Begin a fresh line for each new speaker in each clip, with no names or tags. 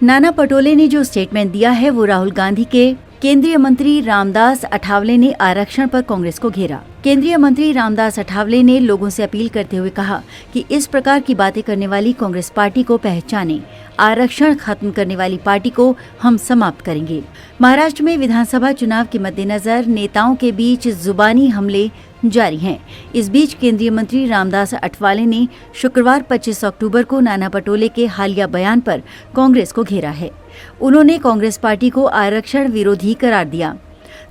नाना पटोले ने जो स्टेटमेंट दिया है वो राहुल गांधी के केंद्रीय मंत्री रामदास अठावले ने आरक्षण पर कांग्रेस को घेरा। केंद्रीय मंत्री रामदास अठावले ने लोगों से अपील करते हुए कहा कि इस प्रकार की बातें करने वाली कांग्रेस पार्टी को पहचानें। आरक्षण खत्म करने वाली पार्टी को हम समाप्त करेंगे। महाराष्ट्र में विधानसभा चुनाव के मद्देनजर नेताओं के बीच जुबानी हमले जारी हैं। इस बीच केंद्रीय मंत्री रामदास अठावले ने शुक्रवार 25 अक्टूबर को नाना पटोले के हालिया बयान पर कांग्रेस को घेरा है। उन्होंने कांग्रेस पार्टी को आरक्षण विरोधी करार दिया।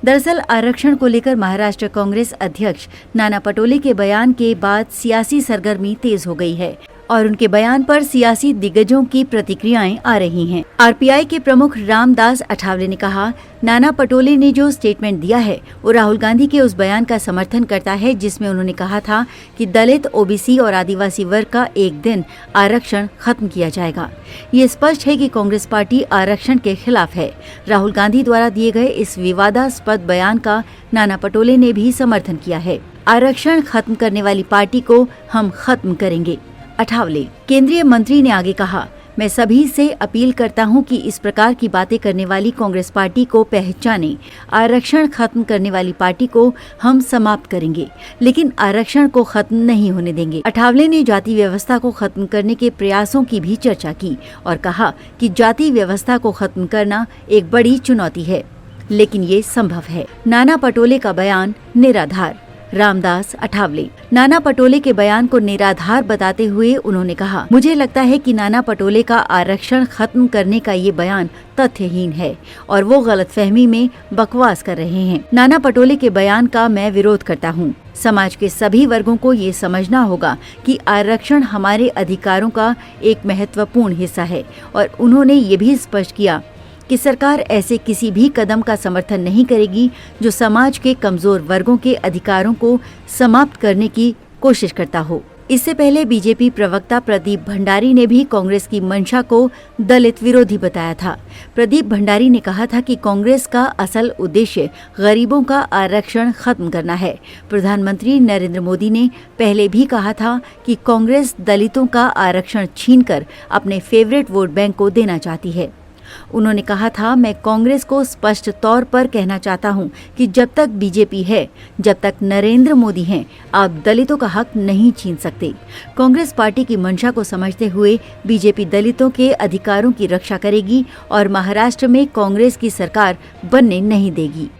दरअसल आरक्षण को लेकर महाराष्ट्र कांग्रेस अध्यक्ष नाना पटोले के बयान के बाद सियासी सरगर्मी तेज हो गई है और उनके बयान पर सियासी दिग्गजों की प्रतिक्रियाएं आ रही हैं। आरपीआई के प्रमुख रामदास अठावले ने कहा, नाना पटोले ने जो स्टेटमेंट दिया है वो राहुल गांधी के उस बयान का समर्थन करता है जिसमें उन्होंने कहा था कि दलित, ओबीसी और आदिवासी वर्ग का एक दिन आरक्षण खत्म किया जाएगा। ये स्पष्ट है कि कांग्रेस पार्टी आरक्षण के खिलाफ है। राहुल गांधी द्वारा दिए गए इस विवादास्पद बयान का नाना पटोले ने भी समर्थन किया है। आरक्षण खत्म करने वाली पार्टी को हम खत्म करेंगे। अठावले केंद्रीय मंत्री ने आगे कहा, मैं सभी से अपील करता हूं कि इस प्रकार की बातें करने वाली कांग्रेस पार्टी को पहचानें। आरक्षण खत्म करने वाली पार्टी को हम समाप्त करेंगे, लेकिन आरक्षण को खत्म नहीं होने देंगे। अठावले ने जाति व्यवस्था को खत्म करने के प्रयासों की भी चर्चा की और कहा कि जाति व्यवस्था को खत्म करना एक बड़ी चुनौती है, लेकिन ये संभव है। नाना पटोले का बयान निराधार। रामदास अठावले नाना पटोले के बयान को निराधार बताते हुए उन्होंने कहा, मुझे लगता है कि नाना पटोले का आरक्षण खत्म करने का ये बयान तथ्यहीन है और वो गलतफहमी में बकवास कर रहे हैं। नाना पटोले के बयान का मैं विरोध करता हूँ। समाज के सभी वर्गों को ये समझना होगा कि आरक्षण हमारे अधिकारों का एक महत्वपूर्ण हिस्सा है और उन्होंने ये भी स्पष्ट किया कि सरकार ऐसे किसी भी कदम का समर्थन नहीं करेगी जो समाज के कमजोर वर्गों के अधिकारों को समाप्त करने की कोशिश करता हो। इससे पहले बीजेपी प्रवक्ता प्रदीप भंडारी ने भी कांग्रेस की मंशा को दलित विरोधी बताया था। प्रदीप भंडारी ने कहा था कि कांग्रेस का असल उद्देश्य गरीबों का आरक्षण खत्म करना है। प्रधानमंत्री नरेंद्र मोदी ने पहले भी कहा था कि कांग्रेस दलितों का आरक्षण छीनकर अपने फेवरेट वोट बैंक को देना चाहती है। उन्होंने कहा था, मैं कांग्रेस को स्पष्ट तौर पर कहना चाहता हूं कि जब तक बीजेपी है, जब तक नरेंद्र मोदी हैं, आप दलितों का हक नहीं छीन सकते। कांग्रेस पार्टी की मंशा को समझते हुए बीजेपी दलितों के अधिकारों की रक्षा करेगी और महाराष्ट्र में कांग्रेस की सरकार बनने नहीं देगी।